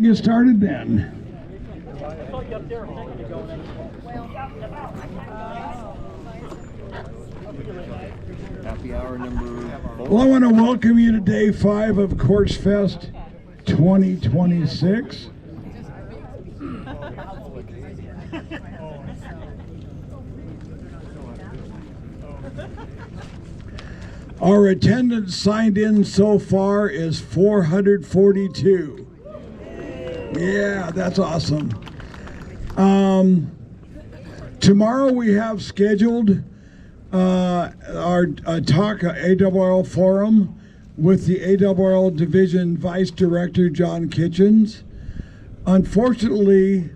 Get started then. Happy hour number 4. Well, I want to welcome you to day 5 of Quartzfest 2026. Our attendance signed in so far is 442. Yeah, that's awesome. Tomorrow we have scheduled our talk, AWL Forum, with the AWL Division Vice Director, John Kitchens. Unfortunately,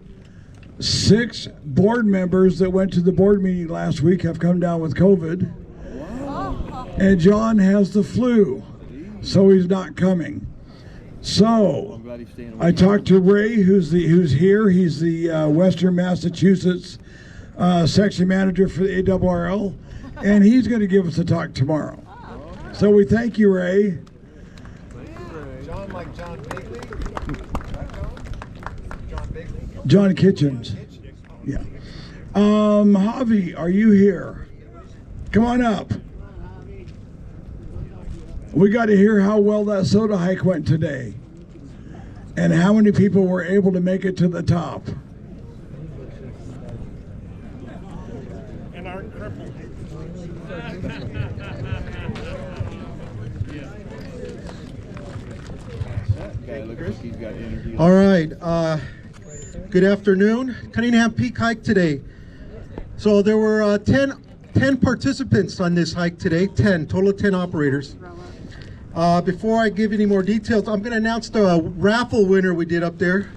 6 board members that went to the board meeting last week have come down with COVID. And John has the flu, so he's not coming. So I talked to Ray, who's here. He's the Western Massachusetts section manager for the AWRL, and he's going to give us a talk tomorrow. So we thank you, Ray. John, like John Bigley? John Bigley? John Kitchens. Yeah. Javi, are you here? Come on up. We got to hear how well that soda hike went today and how many people were able to make it to the top. And aren't crippled. All right, good afternoon. Cunningham Peak hike today. So there were 10 participants on this hike today, total of 10 operators. Before I give any more details, I'm going to announce the raffle winner we did up there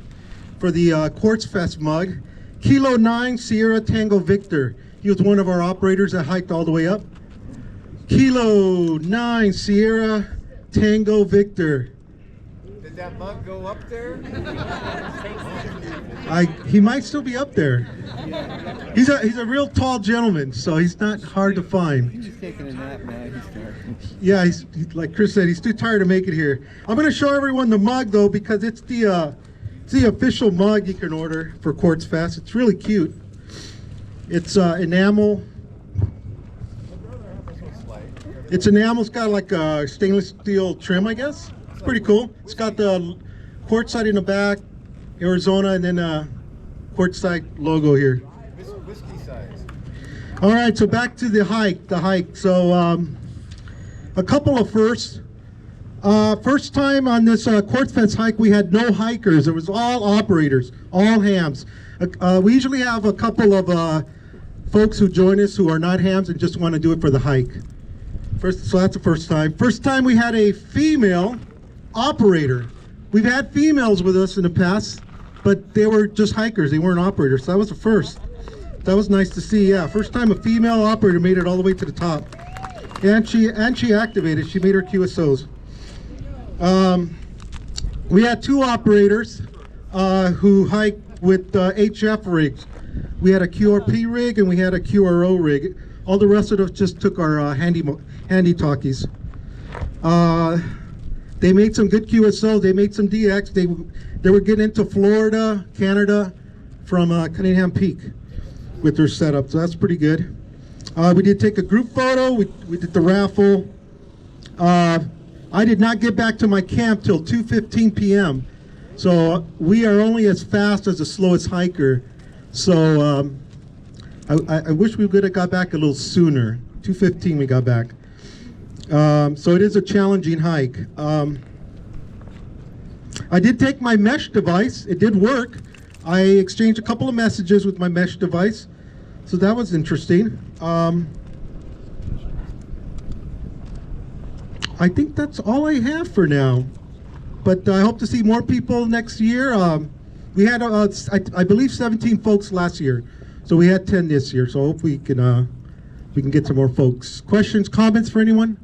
for the Quartzfest mug. Kilo 9 Sierra Tango Victor. He was one of our operators that hiked all the way up. Kilo 9 Sierra Tango Victor. Did that mug go up there? He might still be up there. He's a real tall gentleman, so he's not hard to find. He's taking a nap now. He's tired. Yeah, he's like Chris said, he's too tired to make it here. I'm going to show everyone the mug though, because it's the official mug you can order for Quartzfest. It's really cute. It's enamel. It's enamel. It's got like a stainless steel trim, I guess. It's pretty cool. It's got the Quartzsite in the back, Arizona, and then Quartzsite logo here. Whiskey size. All right, so back to the hike. So a couple of firsts. First time on this Quartzfest hike, we had no hikers. It was all operators, all hams. We usually have a couple of folks who join us who are not hams and just want to do it for the hike. So that's the first time. First time we had a female operator. We've had females with us in the past, but they were just hikers. They weren't operators. So that was the first. That was nice to see. Yeah, first time a female operator made it all the way to the top, and she activated. She made her QSOs. We had 2 operators who hiked with HF rigs. We had a QRP rig and we had a QRO rig. All the rest of us just took our handy talkies. They made some good QSOs. They made some DX. They were getting into Florida, Canada, from Cunningham Peak with their setup. So that's pretty good. We did take a group photo. We did the raffle. I did not get back to my camp till 2:15 p.m. So we are only as fast as the slowest hiker. So I wish we could have got back a little sooner. 2:15 we got back. So it is a challenging hike. I did take my mesh device. It did work. I exchanged a couple of messages with my mesh device. So that was interesting. I think that's all I have for now. But I hope to see more people next year. We had, I believe, 17 folks last year. So we had 10 this year. So I hope we can get some more folks. Questions, comments for anyone?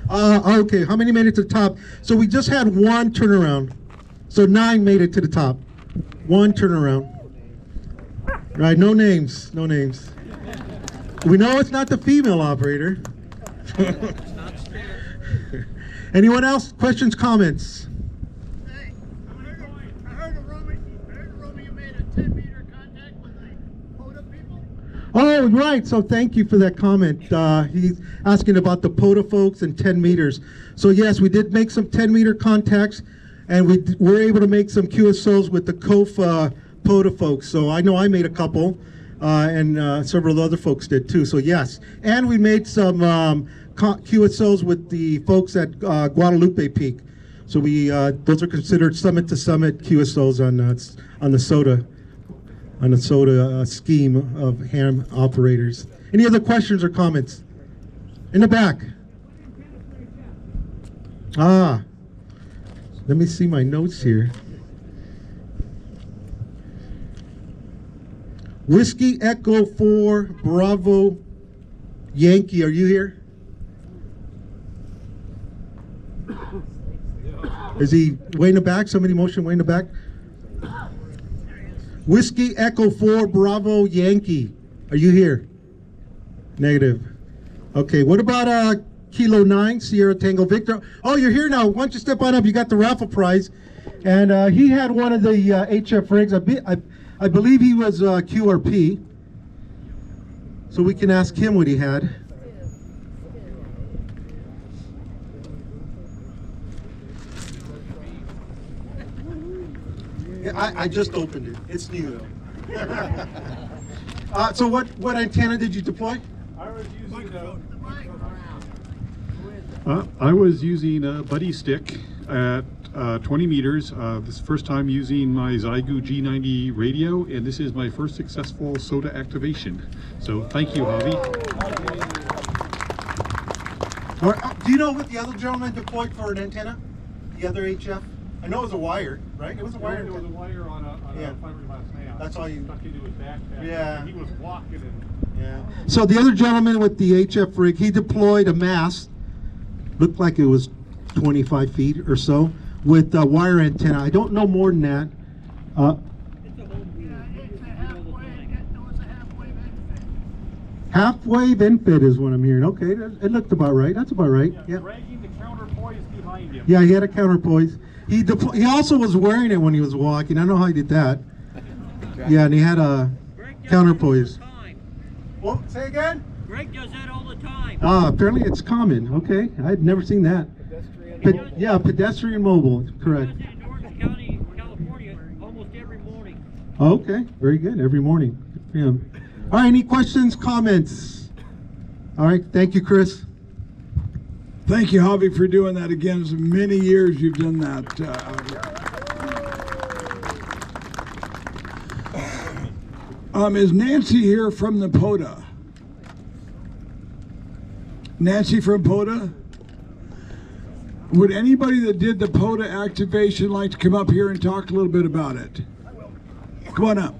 Okay, how many made it to the top? So we just had 1 turnaround. So 9 made it to the top. 1 turnaround. Right, no names, no names. We know it's not the female operator. Anyone else? Questions, comments? Oh, right. So thank you for that comment. He's asking about the POTA folks and 10 meters. So yes, we did make some 10-meter contacts, and we were able to make some QSOs with the COF POTA folks. So I know I made a couple, and several other folks did too. So yes, and we made some QSOs with the folks at Guadalupe Peak. So we those are considered summit-to-summit QSOs on the SOTA scheme of ham operators. Any other questions or comments? In the back. Let me see my notes here. Whiskey Echo 4 Bravo Yankee, are you here? Is he way in the back? Somebody motion way in the back? Whiskey Echo 4 Bravo Yankee, are you here? Negative. Okay, what about Kilo 9 Sierra Tango Victor? Oh, you're here now. Why don't you step on up? You got the raffle prize. And he had one of the HF rigs. I believe he was QRP. So we can ask him what he had. I just opened it. It's new. So what antenna did you deploy? I was using a buddy stick at 20 meters. This is the first time using my Zygu G90 radio, and this is my first successful SOTA activation. So thank you, Javi. All right, do you know what the other gentleman deployed for an antenna? The other HF? I know it was a wire, right? It was a wire. It was a wire on a fiberglass nail. That's all you stuck into his backpack. Yeah. He was walking and. Yeah. So the other gentleman with the HF rig, he deployed a mast, looked like it was 25 feet or so, with a wire antenna. I don't know more than that. Half-wave infit is what I'm hearing. Okay, it looked about right. That's about right. Yeah. Dragging the counterpoise behind him. Yeah, he had a counterpoise. He also was wearing it when he was walking. I don't know how he did that. Yeah, and he had a counterpoise. Well, say again? Greg does that all the time. Apparently it's common. Okay, I'd never seen that. Yeah, pedestrian mobile, correct. He does it in Orange County, California, almost every morning. Okay, very good. Every morning. Yeah. All right, any questions, comments? All right, thank you, Chris. Thank you, Javi, for doing that again. It's many years you've done that out here. Is Nancy here from the POTA? Nancy from POTA? Would anybody that did the POTA activation like to come up here and talk a little bit about it? Come on up.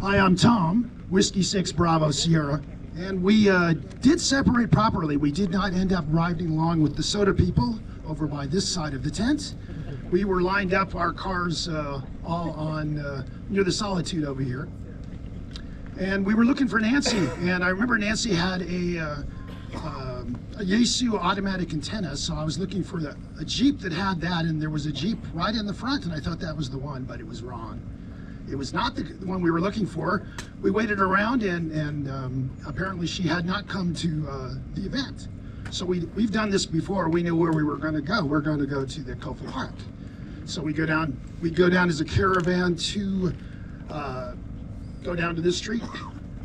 Hi, I'm Tom, Whiskey 6 Bravo Sierra, and we did separate properly. We did not end up riding along with the SOTA people over by this side of the tent. We were lined up, our cars all on near the Solitude over here. And we were looking for Nancy, and I remember Nancy had a Yaesu automatic antenna, so I was looking for a Jeep that had that, and there was a Jeep right in the front, and I thought that was the one, but it was wrong. It was not the one we were looking for. We waited around, and apparently she had not come to the event. So we've done this before. We knew where we were going to go. We're going to go to the Kofa Park. So we go down as a caravan to go down to this street,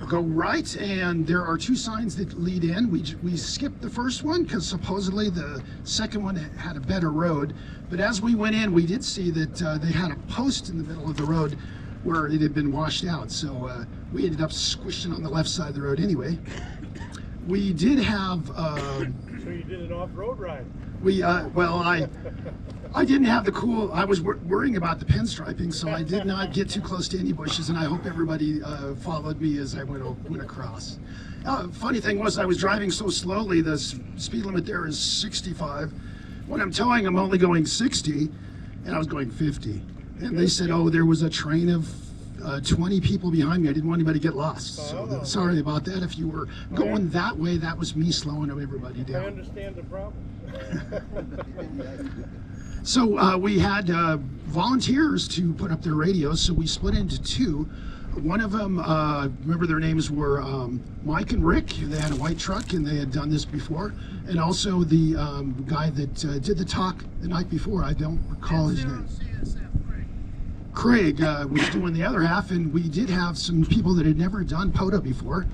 go right, and there are two signs that lead in. We skipped the first one because supposedly the second one had a better road. But as we went in, we did see that they had a post in the middle of the road where it had been washed out. So we ended up squishing on the left side of the road anyway. We did have... So you did an off-road ride? Well, I didn't have the cool, I was worrying about the pinstriping, so I did not get too close to any bushes, and I hope everybody followed me as I went across. Funny thing was, I was driving so slowly, the speed limit there is 65. When I'm towing, I'm only going 60, and I was going 50. And they said, oh, there was a train of 20 people behind me. I didn't want anybody to get lost. So sorry about that. If you were going that way, that was me slowing everybody down. I understand the problem. So we had volunteers to put up their radios, so we split into two. One of them, remember their names were Mike and Rick. They had a white truck and they had done this before. And also the guy that did the talk the night before, I don't recall his name. Craig was doing the other half, and we did have some people that had never done POTA before.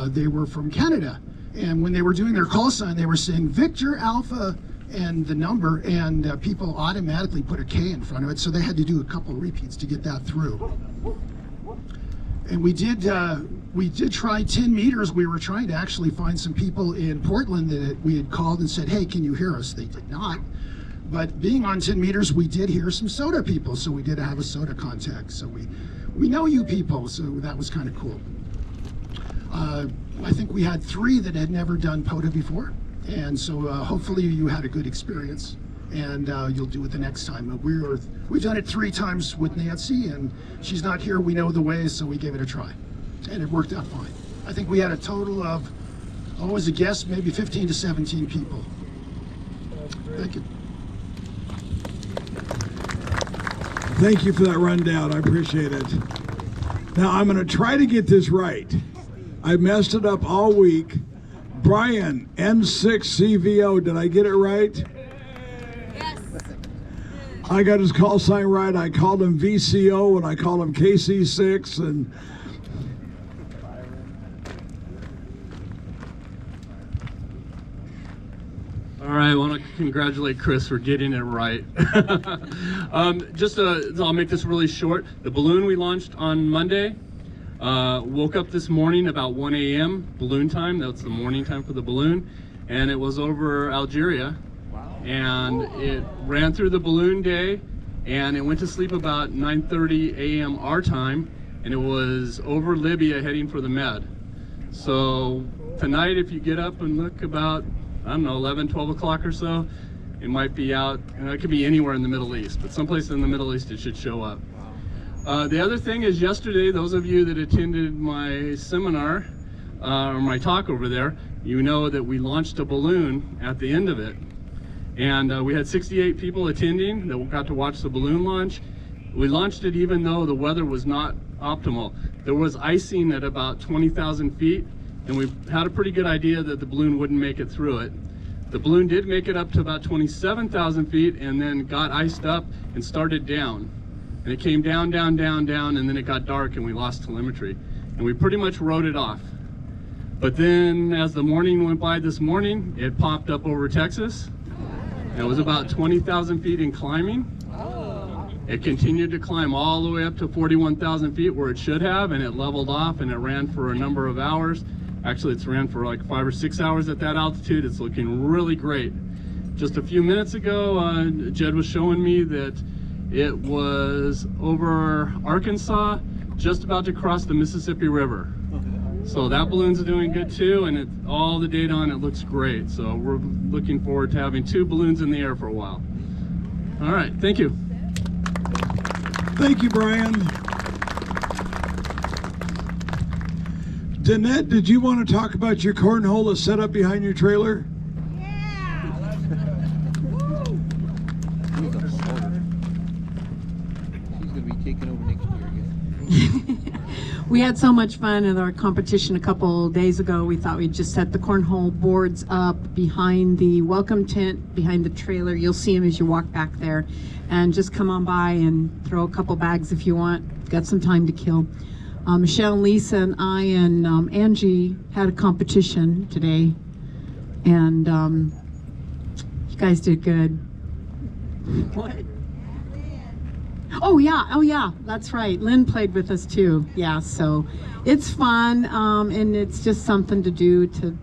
They were from Canada. And when they were doing their call sign, they were saying Victor Alpha and the number, and people automatically put a K in front of it, so they had to do a couple repeats to get that through. And we did try 10 meters. We were trying to actually find some people in Portland that we had called and said, hey, can you hear us? They did not. But being on 10 meters, we did hear some soda people, so we did have a soda contact. So we know you people, so that was kind of cool. I think we had 3 that had never done POTA before, and so hopefully you had a good experience, and you'll do it the next time. We've done it 3 times with Nancy, and she's not here. We know the way, so we gave it a try, and it worked out fine. I think we had a total of, as a guess, maybe 15 to 17 people. Thank you. Thank you for that rundown. I appreciate it. Now I'm going to try to get this right. I messed it up all week. Brian, N6CVO, did I get it right? Yes. I got his call sign right. I called him VCO and I called him KC6 and All right, I want to congratulate Chris for getting it right. I'll make this really short. The balloon we launched on Monday, woke up this morning about 1 a.m. balloon time. That's the morning time for the balloon. And it was over Algeria. Wow. And it ran through the balloon day, and it went to sleep about 9:30 a.m. our time, and it was over Libya heading for the Med. So tonight, if you get up and look about, I don't know, 11, 12 o'clock or so, it might be out. It could be anywhere in the Middle East, but someplace in the Middle East it should show up. The other thing is, yesterday, those of you that attended my seminar, or my talk over there, you know that we launched a balloon at the end of it. And we had 68 people attending that got to watch the balloon launch. We launched it even though the weather was not optimal. There was icing at about 20,000 feet, and we had a pretty good idea that the balloon wouldn't make it through it. The balloon did make it up to about 27,000 feet and then got iced up and started down. And it came down, down, down, down, and then it got dark and we lost telemetry. And we pretty much wrote it off. But then as the morning went by this morning, it popped up over Texas. And it was about 20,000 feet in climbing. It continued to climb all the way up to 41,000 feet where it should have, and it leveled off and it ran for a number of hours. Actually, it's ran for like 5 or 6 hours at that altitude. It's looking really great. Just a few minutes ago, Jed was showing me that it was over Arkansas, just about to cross the Mississippi River. So that balloon's doing good too, and all the data on it looks great. So we're looking forward to having 2 balloons in the air for a while. All right, thank you. thank you, Brian. Danette, did you want to talk about your cornhole that's set up behind your trailer? She's going to be taking over next year again. We had so much fun at our competition a couple days ago. We thought we'd just set the cornhole boards up behind the welcome tent, behind the trailer. You'll see them as you walk back there. And just come on by and throw a couple bags if you want. Got some time to kill. Michelle and Lisa and I and Angie had a competition today. And you guys did good. What? Oh yeah, that's right. Lynn played with us too. Yeah, so it's fun, and it's just something to do to,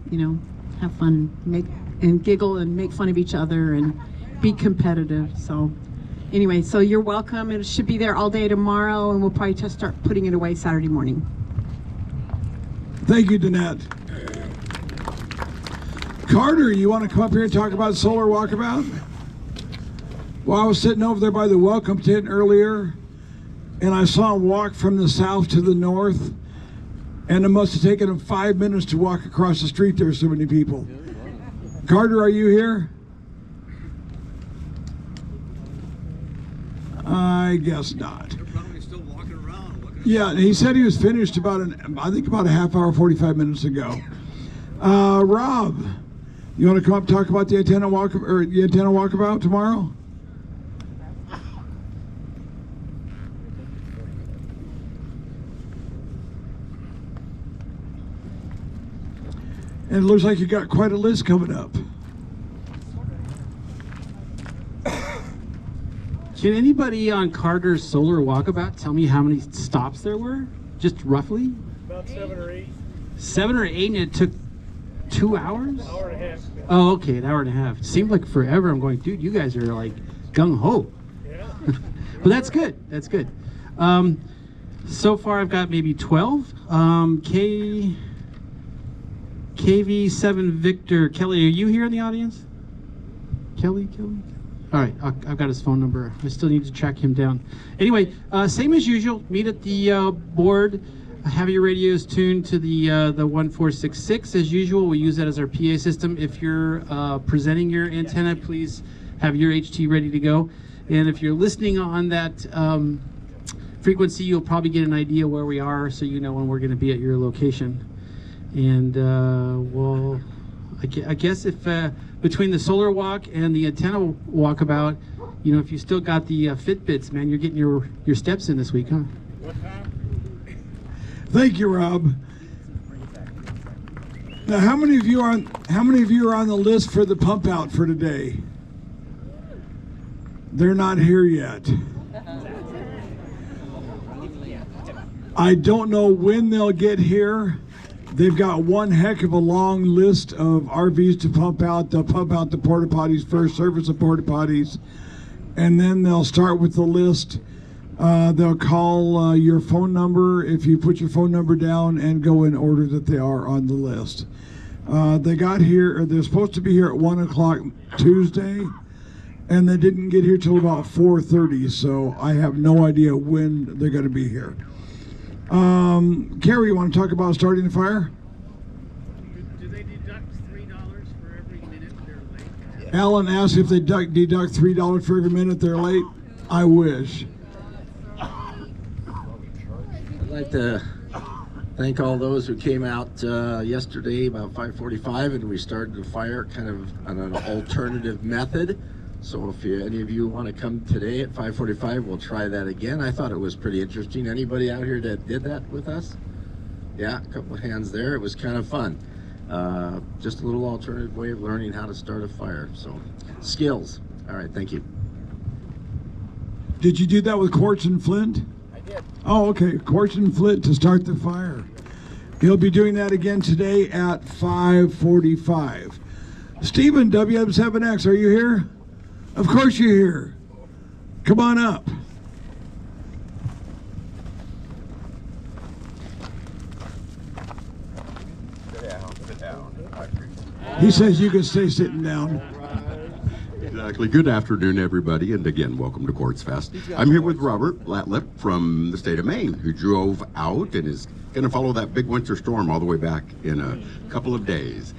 have fun, make and giggle and make fun of each other and be competitive. So anyway, so you're welcome. It should be there all day tomorrow, and we'll probably just start putting it away Saturday morning. Thank you, Danette. Carter, you want to come up here and talk about Solar Walkabout? Well, I was sitting over there by the welcome tent earlier, and I saw him walk from the south to the north, and it must have taken him 5 minutes to walk across the street. There were so many people. Carter, are you here? I guess not. They're probably still walking around looking. Yeah, he said he was finished about about a half hour, 45 minutes ago. Rob, you want to come up and talk about the antenna walkabout tomorrow? And it looks like you got quite a list coming up. Can anybody on Carter's Solar Walkabout tell me how many stops there were? Just roughly? About 7 or 8. 7 or 8, and it took 2 hours? Hour and a half. Oh, okay, an hour and a half. Seemed like forever. I'm going, dude, you guys are like gung-ho. Yeah. But that's good. That's good. So far, I've got maybe 12. KV7 Victor. Kelly, are you here in the audience? Kelly? All right, I've got his phone number. I still need to track him down. Anyway, same as usual. Meet at the board. Have your radios tuned to the 1466 as usual. We use that as our PA system. If you're presenting your antenna, please have your HT ready to go. And if you're listening on that frequency, you'll probably get an idea where we are, so you know when we're going to be at your location. And I guess if between the solar walk and the antenna walkabout, you know, if you still got the Fitbits, man, you're getting your steps in this week, huh? Thank you, Rob. Now, how many of you are on the list for the pump out for today? They're not here yet. I don't know when they'll get here. They've got one heck of a long list of RVs to pump out. They'll pump out the porta potties first, service the porta potties, and then they'll start with the list. They'll call your phone number if you put your phone number down and go in order that they are on the list. They got here, or they're supposed to be here at 1 o'clock Tuesday, and they didn't get here till about 4:30, so I have no idea when they're going to be here. Carrie, you want to talk about starting the fire? Do they deduct $3 for every minute they're late? Alan asked if they deduct $3 for every minute they're late. I wish. I'd like to thank all those who came out yesterday about 5:45, and we started the fire kind of on an alternative method. So if any of you want to come today at 5:45, we'll try that again. I thought it was pretty interesting. Anybody out here that did that with us? Yeah, a couple of hands there. It was kind of fun. Just a little alternative way of learning how to start a fire. So skills. All right, thank you. Did you do that with Quartz and Flint? I did. Oh, okay. Quartz and Flint to start the fire. He'll be doing that again today at 5:45. Stephen, WM7X, are you here? Of course you're here. Come on up. Sit down. He says you can stay sitting down. Exactly. Good afternoon, everybody, and again, welcome to Quartzfest. I'm here with Robert Latlip from the state of Maine, who drove out and is going to follow that big winter storm all the way back in a couple of days.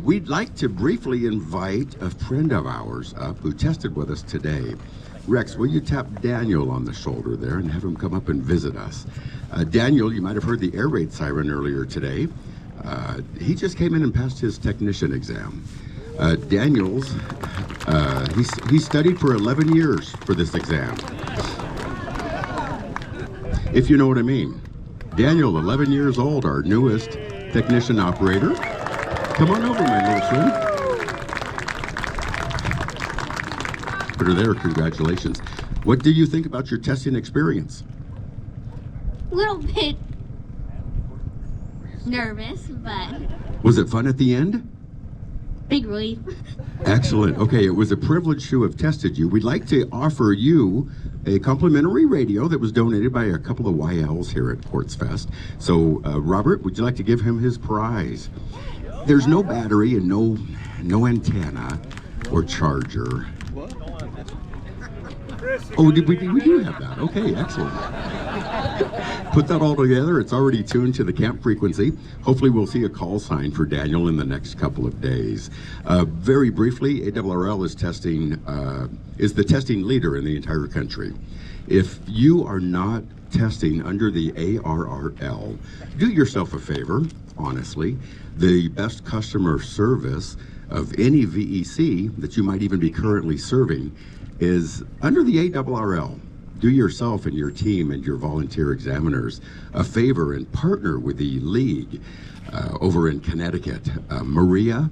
We'd like to briefly invite a friend of ours up who tested with us today. Rex, will you tap Daniel on the shoulder there and have him come up and visit us? Daniel, you might have heard the air raid siren earlier today. He just came in and passed his technician exam. Daniel's, he studied for 11 years for this exam. If you know what I mean. Daniel, 11 years old, our newest technician operator. Come on over, my little friend. Put her there, congratulations. What do you think about your testing experience? A little bit nervous, but Was it fun at the end? big relief. Excellent. Okay, it was a privilege to have tested you. We'd like to offer you a complimentary radio that was donated by a couple of YLs here at Quartzfest. So, Robert, would you like to give him his prize? There's no battery and no antenna or charger. Oh, we do have that. Okay, excellent. Put that all together. It's already tuned to the camp frequency. Hopefully we'll see a call sign for Daniel in the next couple of days. Very briefly, ARRL is the testing leader in the entire country. If you are not testing under the ARRL, do yourself a favor, honestly. The best customer service of any VEC that you might even be currently serving is under the ARRL. Do yourself and your team and your volunteer examiners a favor and partner with the league over in Connecticut. Maria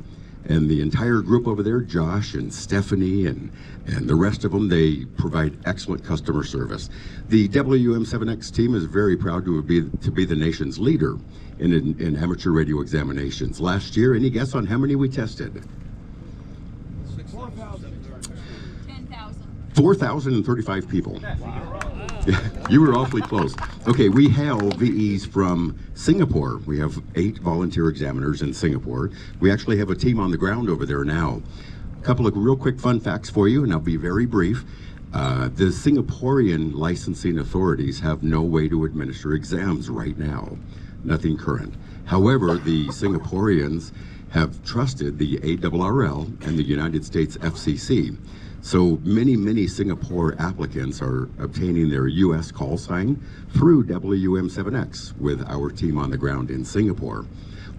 and the entire group over there, Josh and Stephanie and the rest of them, they provide excellent customer service. The WM7X team is very proud to be the nation's leader in amateur radio examinations. Last year, any guess on how many we tested? 4,035 people. You were awfully close. Okay, we hail VEs from Singapore. We have 8 volunteer examiners in Singapore. We actually have a team on the ground over there now. A couple of real quick fun facts for you, and I'll be very brief. The Singaporean licensing authorities have no way to administer exams right now. Nothing current. However, the Singaporeans have trusted the ARRL and the United States FCC. So many Singapore applicants are obtaining their U.S. call sign through WM7X with our team on the ground in Singapore.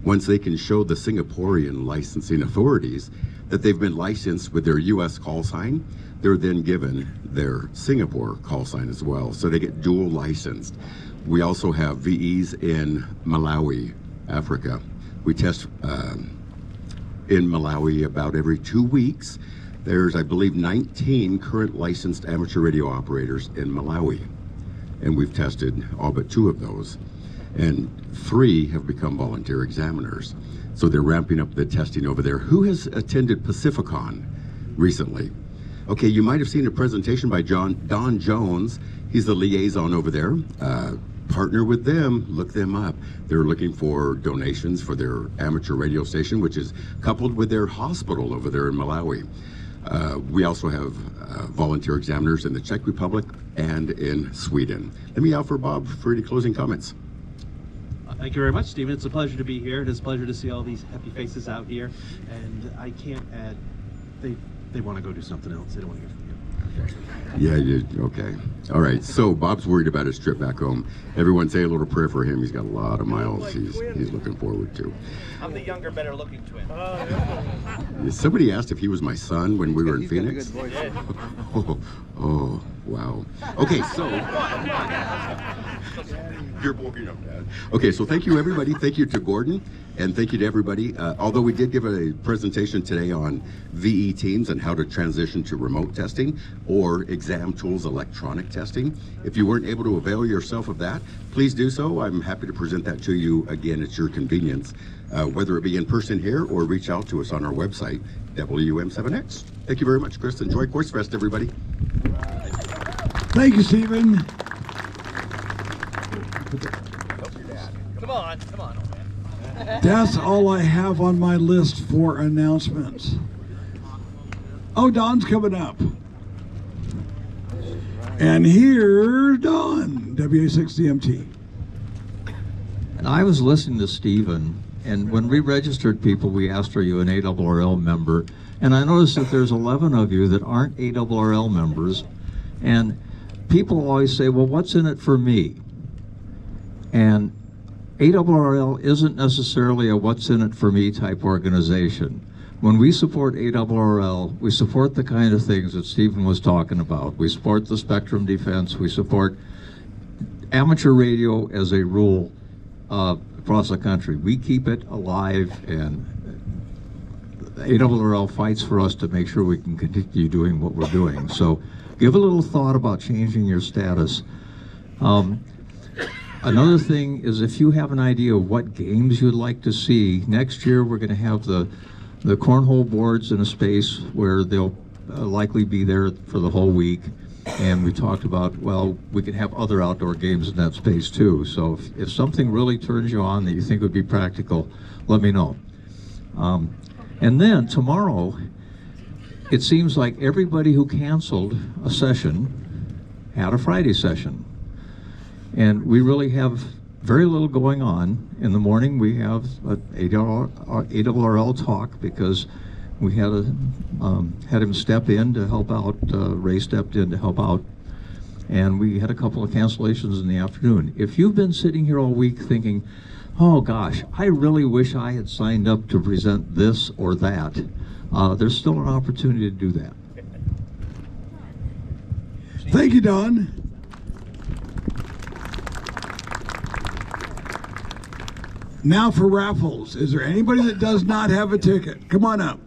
Once they can show the Singaporean licensing authorities that they've been licensed with their U.S. call sign, they're then given their Singapore call sign as well. So they get dual licensed. We also have VEs in Malawi, Africa. We test in Malawi about every 2 weeks. There's, I believe, 19 current licensed amateur radio operators in Malawi, and we've tested all but 2 of those, and 3 have become volunteer examiners. So they're ramping up the testing over there. Who has attended Pacificon recently? Okay, you might have seen a presentation by Don Jones. He's the liaison over there. Partner with them, look them up. They're looking for donations for their amateur radio station, which is coupled with their hospital over there in Malawi. We also have volunteer examiners in the Czech Republic and in Sweden. Let me offer Bob for any closing comments. Thank you very much, Stephen. It's a pleasure to be here. It's a pleasure to see all these happy faces out here. And I can't add, they want to go do something else. They don't want to hear from you. Yeah, okay. All right, so Bob's worried about his trip back home. Everyone say a little prayer for him. He's got a lot of miles he's looking forward to. I'm the younger, better looking twin. Somebody asked if he was my son when we were in Phoenix. Oh, wow. Okay, so you're boring up, Dad. Okay, so thank you, everybody. Thank you to Gordon, and thank you to everybody. Although we did give a presentation today on VE teams and how to transition to remote testing or exam tools electronic testing. If you weren't able to avail yourself of that, please do so. I'm happy to present that to you again at your convenience, whether it be in person here or reach out to us on our website, WM7X. Thank you very much, Chris. Enjoy Quartzfest, everybody. Thank you, Stephen. Come on, old man. That's all I have on my list for announcements. Oh, Don's coming up. And here's Don, WA6DMT. And I was listening to Stephen, and when we registered people, we asked, are you an ARRL member? And I noticed that there's 11 of you that aren't ARRL members. And people always say, well, what's in it for me? And ARRL isn't necessarily a what's in it for me type organization. When we support ARRL, we support the kind of things that Stephen was talking about. We support the spectrum defense. We support amateur radio as a rule across the country. We keep it alive, and ARRL fights for us to make sure we can continue doing what we're doing. So give a little thought about changing your status. Another thing is, if you have an idea of what games you'd like to see, next year we're going to have the cornhole boards in a space where they'll likely be there for the whole week. And we talked about, well, we can have other outdoor games in that space too. So if something really turns you on that you think would be practical, let me know. And then tomorrow, it seems like everybody who canceled a session had a Friday session. And we really have very little going on. In the morning, we have an ARRL talk because we had him step in to help out. Ray stepped in to help out, and we had a couple of cancellations in the afternoon. If you've been sitting here all week thinking, "Oh gosh, I really wish I had signed up to present this or that," there's still an opportunity to do that. Thank you, Don. Now for raffles. Is there anybody that does not have a ticket? Come on up.